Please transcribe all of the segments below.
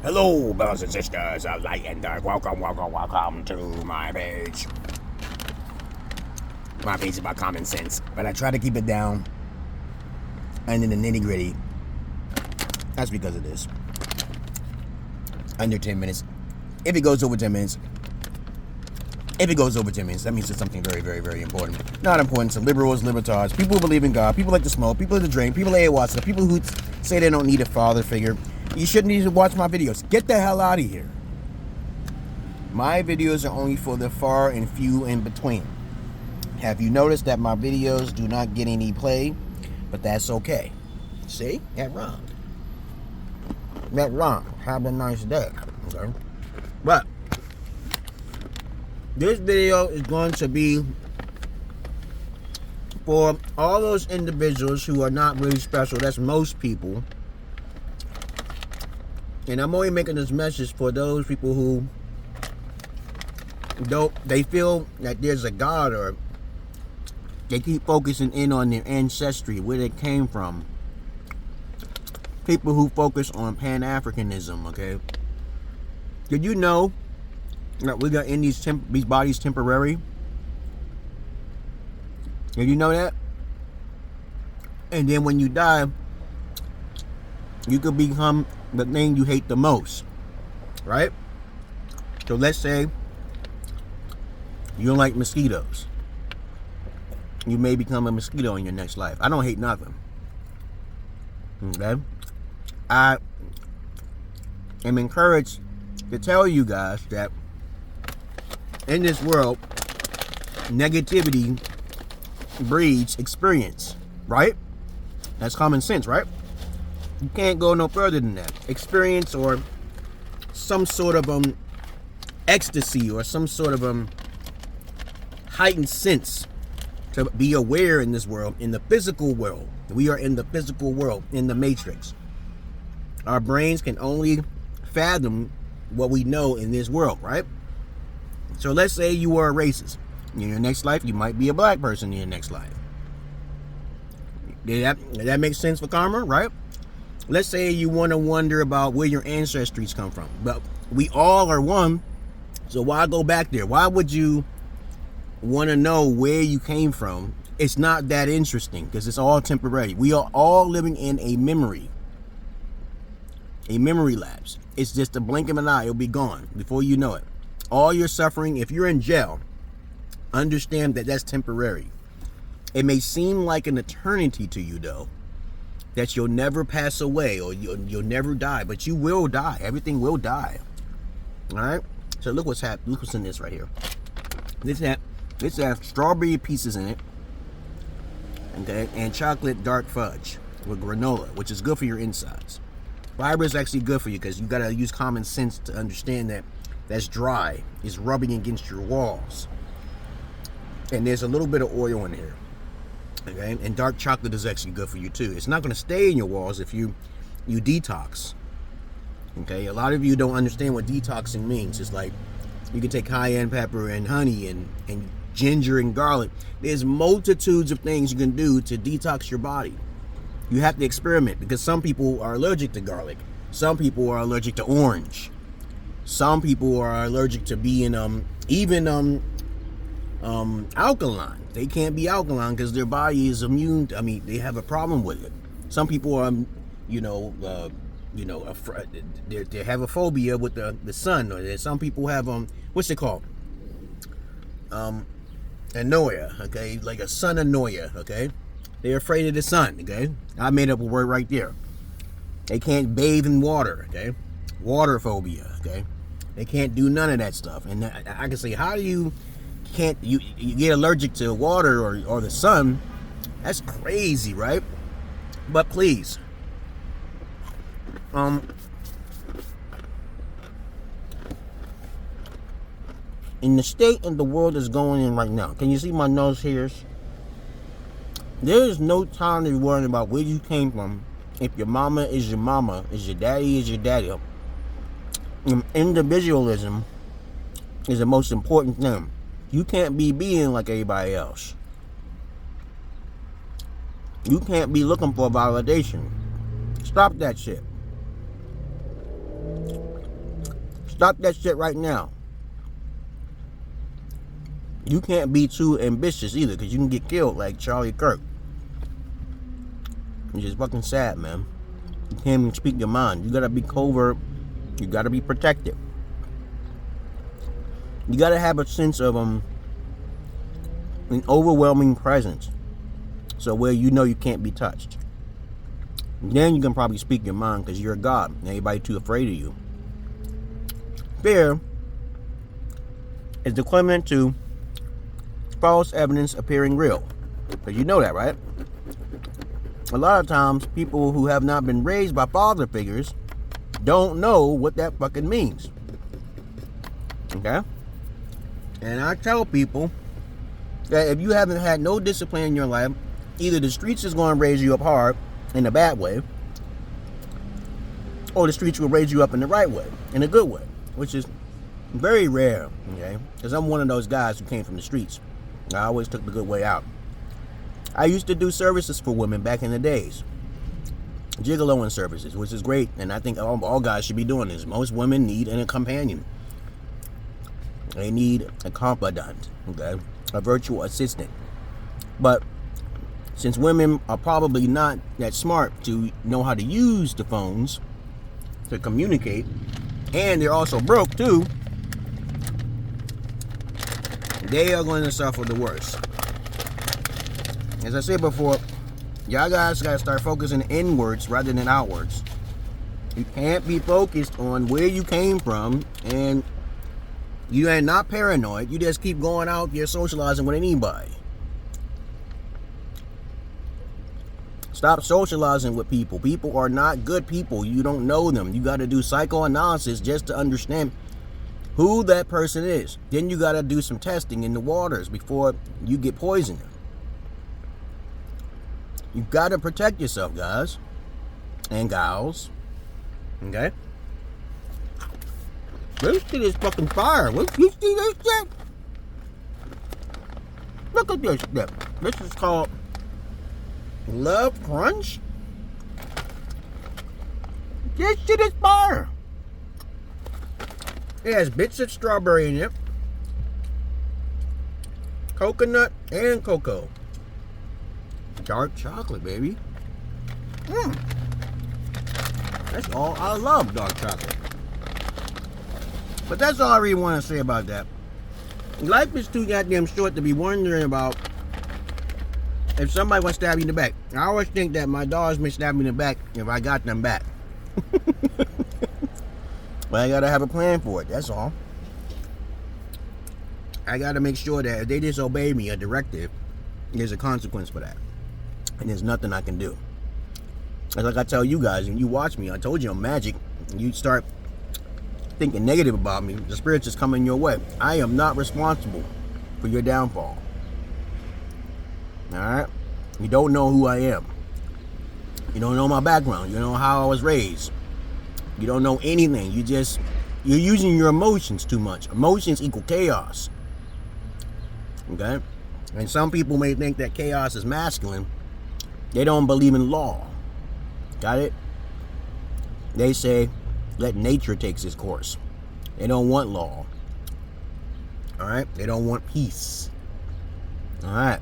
Hello, brothers and sisters of light and dark. Welcome to my page. My page is about common sense, but I try to keep it down and in the nitty gritty. That's because of this. Under 10 minutes. If it goes over 10 minutes, that means it's something very, very, very important. Not important to liberals, libertards, people who believe in God, people like to smoke, people like to drink, people like to watch stuff, people who say they don't need a father figure. You shouldn't even watch my videos. Get the hell out of here. My videos are only for the far and few in between. Have you noticed that my videos do not get any play? But that's okay. See? That wrong. Have a nice day. Okay? But this video is going to be for all those individuals who are not really special. That's most people. And I'm only making this message for those people who they feel that there's a God, or they keep focusing in on their ancestry, where they came from. People who focus on Pan-Africanism, okay? Did you know that we got in these bodies temporary? Did you know that? And then when you die, you could become the thing you hate the most, right? So let's say you don't like mosquitoes. You may become a mosquito in your next life. I don't hate nothing. Okay? I am encouraged to tell you guys that in this world, negativity breeds experience, right? That's common sense, right? You can't go no further than that. Experience, or some sort of ecstasy, or some sort of heightened sense to be aware in this world, in the physical world. We are in the physical world, in the matrix. Our brains can only fathom what we know in this world, right? So let's say you are a racist. In your next life, you might be a black person in your next life. Did that make sense for karma, right? Let's say you want to wonder about where your ancestries come from. But we all are one, so why go back there? Why would you want to know where you came from? It's not that interesting, because it's all temporary. We are all living in a memory lapse. It's just a blink of an eye. It'll be gone before you know it. All your suffering, if you're in jail, understand that that's temporary. It may seem like an eternity to you, though, that you'll never pass away, or you'll never die, but you will die. Everything will die. All right. So look what's happening. Look what's in this right here. This has strawberry pieces in it, okay, and chocolate dark fudge with granola, which is good for your insides. Fiber is actually good for you, because you gotta use common sense to understand that that's dry. It's rubbing against your walls, and there's a little bit of oil in here. Okay, and dark chocolate is actually good for you too. It's not going to stay in your walls if you detox. Okay, a lot of you don't understand what detoxing means. It's like you can take cayenne pepper and honey and ginger and garlic. There's multitudes of things you can do to detox your body. You have to experiment, because some people are allergic to garlic. Some people are allergic to orange. Some people are allergic to being alkaline. They can't be alkaline because their body is immune. They have a problem with it. Some people are, they have a phobia with the sun. Or some people have what's it called? Anoia. Okay, like a sun anoia. Okay, they're afraid of the sun. Okay, I made up a word right there. They can't bathe in water. Okay, water phobia. Okay, they can't do none of that stuff. And I can say, how do you? Can't you get allergic to water or the sun? That's crazy, right? But please, in the state of the world is going in right now, can you see my nose hairs? There is no time to be worrying about where you came from. If your mama is your mama, is your daddy is your daddy. Individualism is the most important thing. You can't be being like everybody else. You can't be looking for validation. Stop that shit. Stop that shit right now. You can't be too ambitious either, because you can get killed like Charlie Kirk. It's just fucking sad, man. You can't even speak your mind. You gotta be covert. You gotta be protected. You gotta have a sense of an overwhelming presence, so where you know you can't be touched. Then you can probably speak your mind, because you're a god. Everybody too afraid of you. Fear is the equivalent to false evidence appearing real. Because you know that, right? A lot of times, people who have not been raised by father figures don't know what that fucking means. Okay? And I tell people that if you haven't had no discipline in your life, either the streets is going to raise you up hard in a bad way, or the streets will raise you up in the right way, in a good way, which is very rare, okay? Because I'm one of those guys who came from the streets. I always took the good way out. I used to do services for women back in the days. Gigolo and services, which is great, and I think all guys should be doing this. Most women need a companion. They need a confidant, okay? A virtual assistant. But since women are probably not that smart to know how to use the phones to communicate, and they're also broke too, they are going to suffer the worst. As I said before, y'all guys got to start focusing inwards rather than outwards. You can't be focused on where you came from, and you ain't not paranoid. You just keep going out there socializing with anybody. Stop socializing with people. People are not good people. You don't know them. You got to do psychoanalysis just to understand who that person is. Then you got to do some testing in the waters before you get poisoned. You got to protect yourself, guys and gals. Okay? This shit is fucking fire. You see this shit? Look at this shit. This is called Love Crunch. This shit is fire. It has bits of strawberry in it, coconut, and cocoa. Dark chocolate, baby. That's all I love, dark chocolate. But that's all I really want to say about that. Life is too goddamn short to be wondering about if somebody wants to stab you in the back. I always think that my dogs may stab me in the back if I got them back. But I gotta have a plan for it, that's all. I gotta make sure that if they disobey me, a directive, there's a consequence for that. And there's nothing I can do. It's like I tell you guys, when you watch me, I told you I'm magic. You start thinking negative about me, the spirits is coming your way. I am not responsible for your downfall. Alright? You don't know who I am. You don't know my background. You don't know how I was raised. You don't know anything. You're using your emotions too much. Emotions equal chaos. Okay? And some people may think that chaos is masculine. They don't believe in law. Got it? They say, let nature take its course. They don't want law. Alright? They don't want peace. Alright?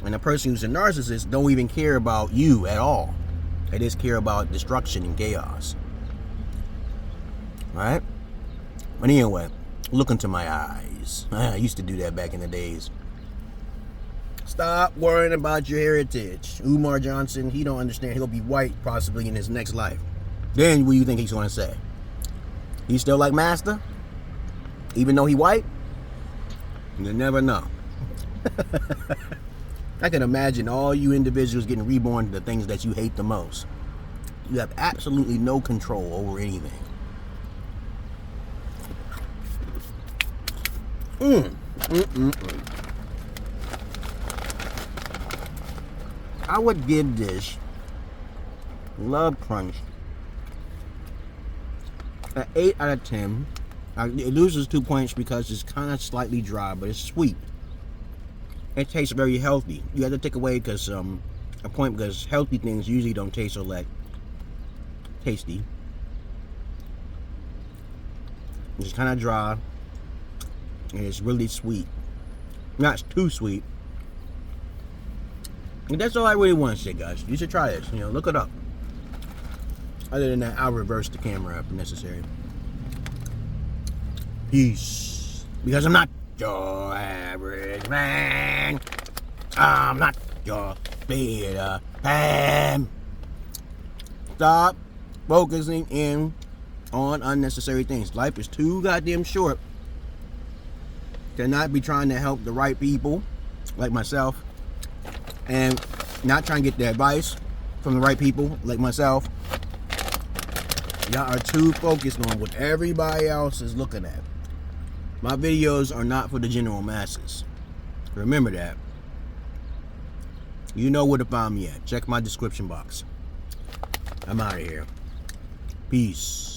And a person who's a narcissist don't even care about you at all. They just care about destruction and chaos. Alright? But anyway, look into my eyes. I used to do that back in the days. Stop worrying about your heritage. Umar Johnson, he don't understand. He'll be white possibly in his next life. Then what do you think he's going to say? He still like Master? Even though he white? You never know. I can imagine all you individuals getting reborn to the things that you hate the most. You have absolutely no control over anything. I would give this Love Crunch an 8 out of 10. It loses 2 points because it's kind of slightly dry, but it's sweet. It tastes very healthy. You have to take away because a point because healthy things usually don't taste so like tasty. It's kind of dry. And it's really sweet. Not too sweet. And that's all I really want to say, guys. You should try this. You know, look it up. Other than that, I'll reverse the camera if necessary. Peace. Because I'm not your average man. I'm not your Peter Pan. Stop focusing in on unnecessary things. Life is too goddamn short to not be trying to help the right people, like myself, and not trying to get the advice from the right people, like myself. Y'all are too focused on what everybody else is looking at. My videos are not for the general masses. Remember that. You know where to find me at. Check my description box. I'm out of here. Peace.